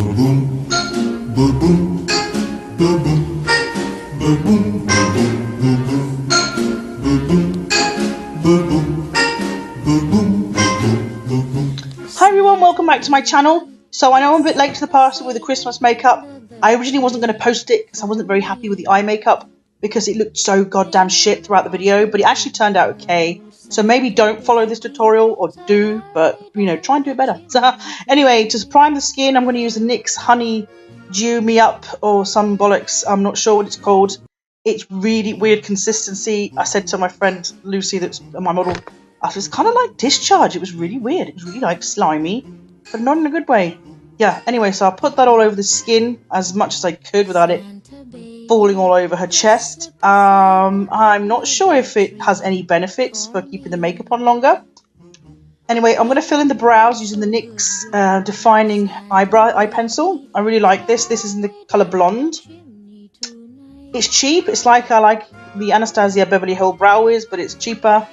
Hi everyone, welcome back to my channel. So I know I'm a bit late to the party with the Christmas makeup. I originally wasn't going to post it because I wasn't very happy with the eye makeup because it looked so goddamn shit throughout the video, but it actually turned out okay. So maybe don't follow this tutorial, or do, but you know, try and do it better. So anyway, to prime the skin, I'm going to use the NYX Honey Dew Me Up or some bollocks. I'm not sure what it's called. It's really weird consistency. I said to my friend Lucy, that's my model, I was kind of like discharge. It was really weird. It was really like slimy, but not in a good way. Yeah, anyway, so I'll put that all over the skin as much as I could without it falling all over her chest. I'm not sure if it has any benefits for keeping the makeup on longer. Anyway, I'm going to fill in the brows using the NYX Defining Eye Pencil. I really like this. This is in the colour Blonde. It's cheap. It's like I like the Anastasia Beverly Hills Brow Wiz, but it's cheaper.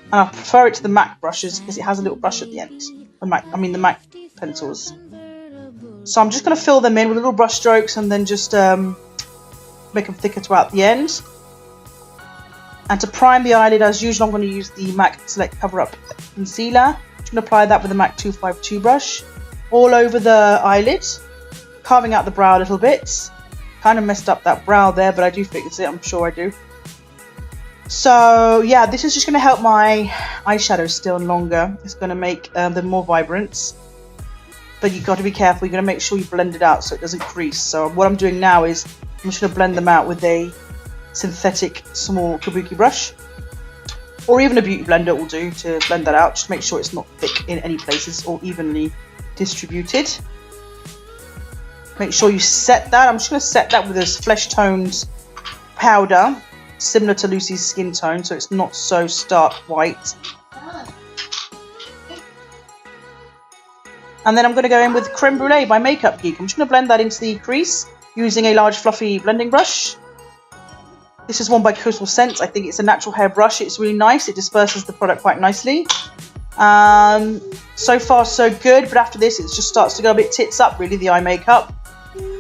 And I prefer it to the MAC brushes because it has a little brush at the end. The MAC pencils. So I'm just going to fill them in with little brush strokes and then just make them thicker throughout the end. And to prime the eyelid, as usual, I'm going to use the MAC Select Cover Up Concealer. I'm just going to apply that with the MAC 252 brush all over the eyelid, carving out the brow a little bit. Kind of messed up that brow there, but I do fix it. I'm sure I do. So yeah, this is just going to help my eyeshadow stay on longer. It's going to make them more vibrant. But you've got to be careful. You're going to make sure you blend it out so it doesn't crease. So what I'm doing now is I'm just going to blend them out with a synthetic small kabuki brush. Or even a beauty blender will do to blend that out. Just make sure it's not thick in any places or evenly distributed. Make sure you set that. I'm just going to set that with this flesh toned powder, similar to Lucy's skin tone, so it's not so stark white. And then I'm going to go in with Creme Brulee by Makeup Geek. I'm just going to blend that into the crease using a large fluffy blending brush. This is one by Coastal Scents. I think it's a natural hair brush. It's really nice. It disperses the product quite nicely. So far so good, but after this it just starts to go a bit tits up, really, the eye makeup.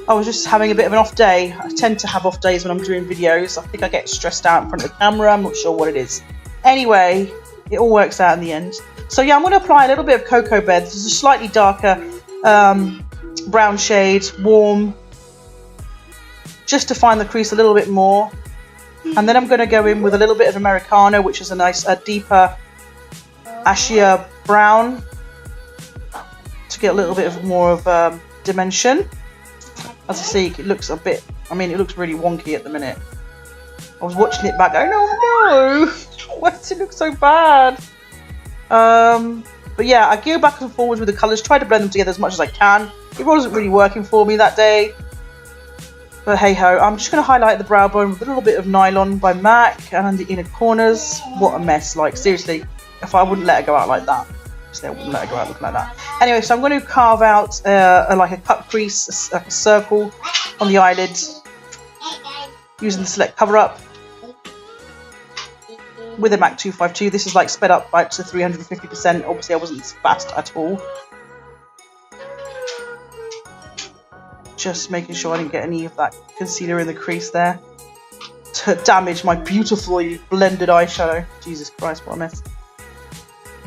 I was just having a bit of an off day. I tend to have off days when I'm doing videos. I think I get stressed out in front of the camera. I'm not sure what it is. Anyway, it all works out in the end. So yeah, I'm going to apply a little bit of Cocoa Bed. This is a slightly darker brown shade, warm, just to find the crease a little bit more. And then I'm going to go in with a little bit of Americano, which is a deeper ashier brown, to get a little bit of more of dimension. As I see, it looks a bit, it looks really wonky at the minute. I was watching it back going, oh no, why does it look so bad? But yeah, I go back and forwards with the colours, try to blend them together as much as I can. It wasn't really working for me that day. But hey ho, I'm just going to highlight the brow bone with a little bit of Nylon by MAC and the inner corners. What a mess, like seriously, if I wouldn't let it go out like that. I wouldn't let it go out looking like that. Anyway, so I'm going to carve out like a cut crease, a circle on the eyelid using the Select Cover Up with a MAC 252. This is like sped up by up to 350%. Obviously I wasn't fast at all. Just making sure I didn't get any of that concealer in the crease there to damage my beautifully blended eyeshadow. Jesus Christ, what a mess.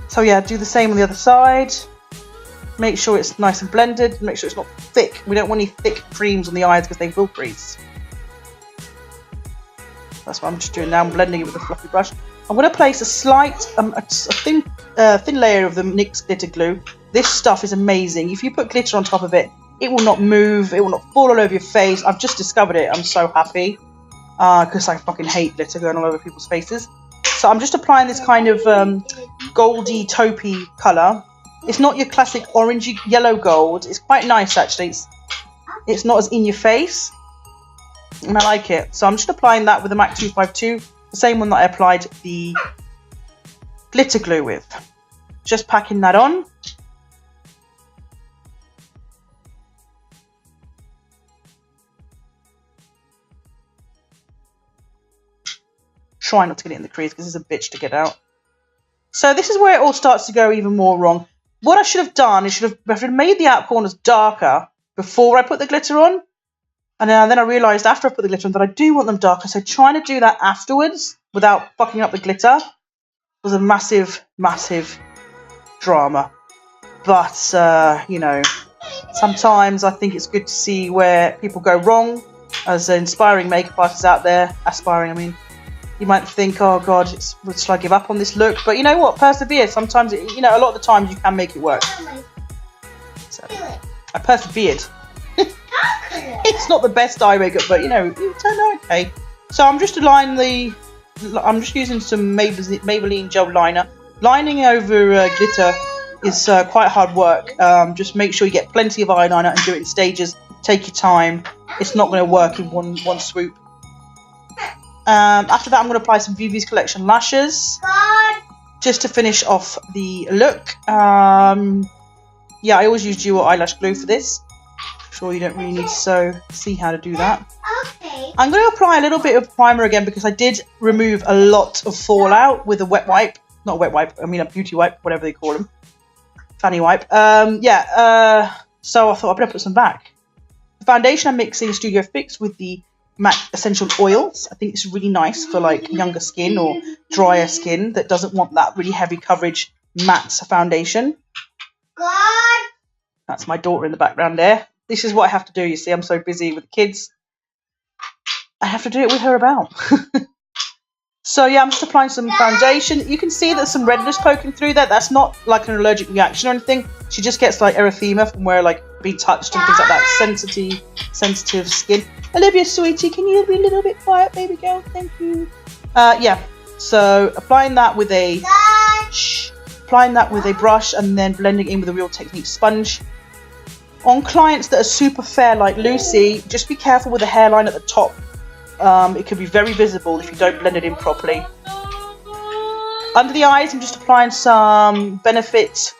So yeah, do the same on the other side. Make sure it's nice and blended. Make sure it's not thick. We don't want any thick creams on the eyes because they will crease. That's what I'm just doing now. I'm blending it with a fluffy brush. I'm going to place a slight, a thin layer of the NYX glitter glue. This stuff is amazing. If you put glitter on top of it, it will not move. It will not fall all over your face. I've just discovered it. I'm so happy because I fucking hate glitter going all over people's faces. So I'm just applying this kind of goldy taupey colour. It's not your classic orangey yellow gold. It's quite nice actually. It's not as in your face. And I like it. So I'm just applying that with the MAC 252. The same one that I applied the glitter glue with. Just packing that on. Try not to get it in the crease because it's a bitch to get out. So this is where it all starts to go even more wrong. What I should have done is I should have made the outer corners darker before I put the glitter on. And then I realised after I put the glitter on that I do want them darker. So trying to do that afterwards without fucking up the glitter was a massive, massive drama. But, you know, sometimes I think it's good to see where people go wrong. As inspiring makeup artists out there, aspiring, I mean, you might think, oh God, should I give up on this look? But you know what? Persevere. Sometimes, you know, a lot of the times you can make it work. So, I persevered. It's not the best eye makeup, but you know, it turned out okay. So I'm just using some Maybelline gel liner. Lining over glitter is quite hard work. Just make sure you get plenty of eyeliner and do it in stages. Take your time. It's not going to work in one swoop. After that, I'm going to apply some Vivi's Collection lashes just to finish off the look. Yeah, I always use dual eyelash glue for this. Sure, you don't really need to see how to do that. Okay. I'm going to apply a little bit of primer again because I did remove a lot of fallout with a wet wipe. Not a wet wipe, I mean a beauty wipe, whatever they call them. Fanny wipe. So I thought I'd better put some back. The foundation I'm mixing Studio Fix with the MAC Essential Oils. I think it's really nice for like younger skin or drier skin that doesn't want that really heavy coverage matte foundation. That's my daughter in the background there. This is what I have to do, you see. I'm so busy with the kids. I have to do it with her about. So yeah, I'm just applying some foundation. You can see that some redness poking through there. That's not like an allergic reaction or anything. She just gets like erythema from where like being touched and things like that. Sensitive skin. Olivia, sweetie, can you be a little bit quiet, baby girl? Thank you. Yeah. So applying that with a brush and then blending in with a Real Technique sponge. On clients that are super fair like Lucy, just be careful with the hairline at the top. It can be very visible if you don't blend it in properly. Under the eyes, I'm just applying some Benefit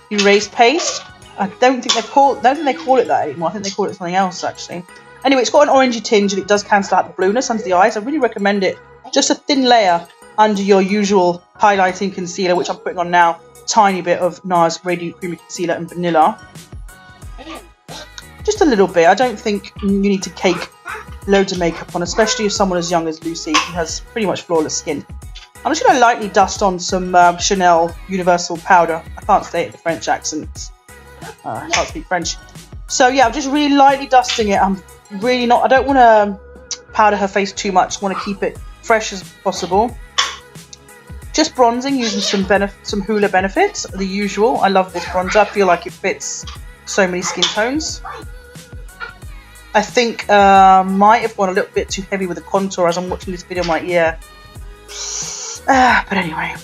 Erase Paste. I don't think they call it that anymore. I think they call it something else actually. Anyway, it's got an orangey tinge and it does cancel out the blueness under the eyes. I really recommend it. Just a thin layer under your usual highlighting concealer, which I'm putting on now. Tiny bit of NARS Radiant Creamy Concealer and Vanilla. Just a little bit. I don't think you need to cake loads of makeup on, especially if someone as young as Lucy who has pretty much flawless skin. I'm just going to lightly dust on some Chanel Universal Powder. I can't say it in the French accent. I can't speak French. So yeah, I'm just really lightly dusting it. I don't want to powder her face too much. I want to keep it fresh as possible. Just bronzing using some Hoola Benefit, the usual. I love this bronzer. I feel like it fits so many skin tones. I think might have gone a little bit too heavy with the contour as I'm watching this video in my ear. But anyway.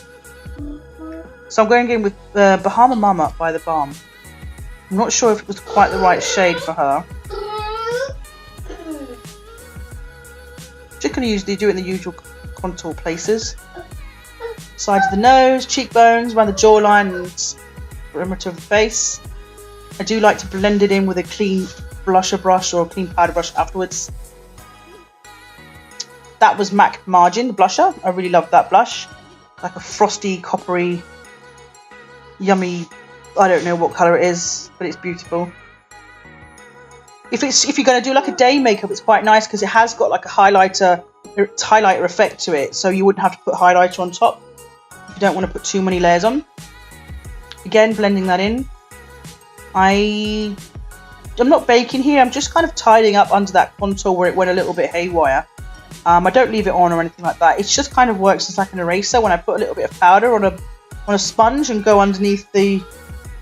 So I'm going in with Bahama Mama by The Balm. I'm not sure if it was quite the right shade for her. Just going to usually do it in the usual contour places. Sides of the nose, cheekbones, around the jawline and perimeter of the face. I do like to blend it in with a clean blusher brush or a clean powder brush afterwards. That was MAC Margin, the blusher. I really love that blush. Like a frosty, coppery, yummy, I don't know what colour it is, but it's beautiful. If you're going to do like a day makeup, it's quite nice because it has got like a highlighter effect to it, so you wouldn't have to put highlighter on top if you don't want to put too many layers on. Again, blending that in. I'm not baking here, I'm just kind of tidying up under that contour where it went a little bit haywire. I don't leave it on or anything like that. It just kind of works as like an eraser when I put a little bit of powder on a sponge and go underneath the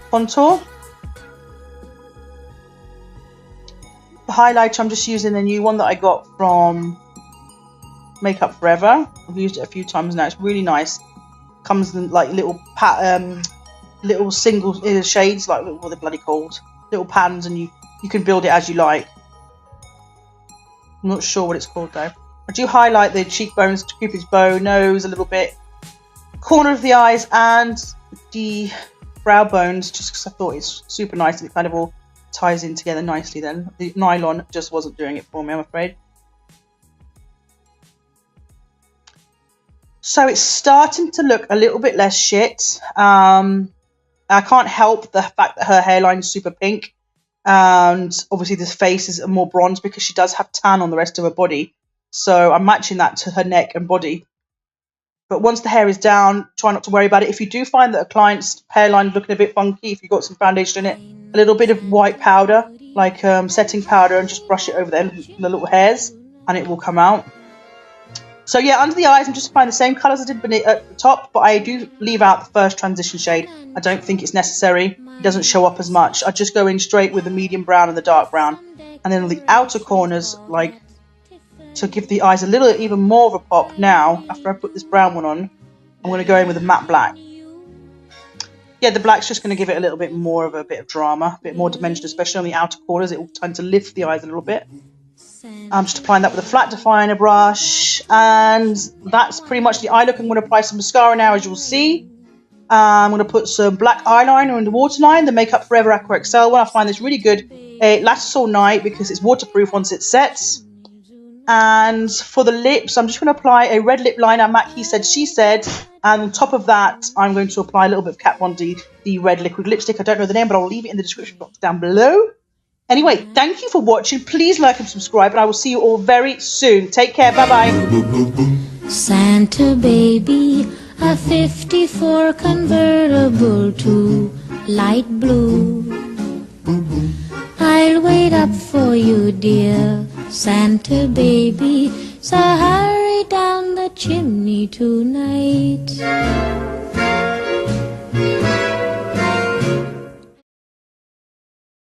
contour. The highlighter, I'm just using the new one that I got from Makeup Forever. I've used it a few times now. It's really nice. Comes in like little single shades, like what they're bloody called, little pans, and you can build it as you like. I'm not sure what it's called though. I do highlight the cheekbones, Cupid's bow, nose a little bit, corner of the eyes, and the brow bones, just because I thought it's super nice and it kind of all ties in together nicely. Then the nylon just wasn't doing it for me, I'm afraid. So it's starting to look a little bit less shit. I can't help the fact that her hairline is super pink. And obviously this face is more bronze because she does have tan on the rest of her body. So I'm matching that to her neck and body. But once the hair is down, try not to worry about it. If you do find that a client's hairline is looking a bit funky, if you've got some foundation in it, a little bit of white powder, like setting powder, and just brush it over the little hairs, and it will come out. So yeah, under the eyes, I'm just applying the same colours I did at the top, but I do leave out the first transition shade. I don't think it's necessary. It doesn't show up as much. I just go in straight with the medium brown and the dark brown. And then on the outer corners, like, to give the eyes a little even more of a pop now, after I put this brown one on, I'm going to go in with a matte black. Yeah, the black's just going to give it a little bit more of a bit of drama, a bit more dimension, especially on the outer corners. It will tend to lift the eyes a little bit. I'm just applying that with a flat definer brush, and that's pretty much the eye look. I'm going to apply some mascara now, as you'll see. I'm going to put some black eyeliner in the waterline, the Makeup Forever Aqua XL one. I find this really good. It lasts all night because it's waterproof once it sets. And for the lips, I'm just going to apply a red lip liner, Mac He Said, She Said. And on top of that, I'm going to apply a little bit of Kat Von D, the red liquid lipstick. I don't know the name, but I'll leave it in the description box down below. Anyway, thank you for watching. Please like and subscribe, and I will see you all very soon. Take care. Bye-bye. Santa baby, a 54 convertible to light blue. I'll wait up for you, dear Santa baby, so hurry down the chimney tonight.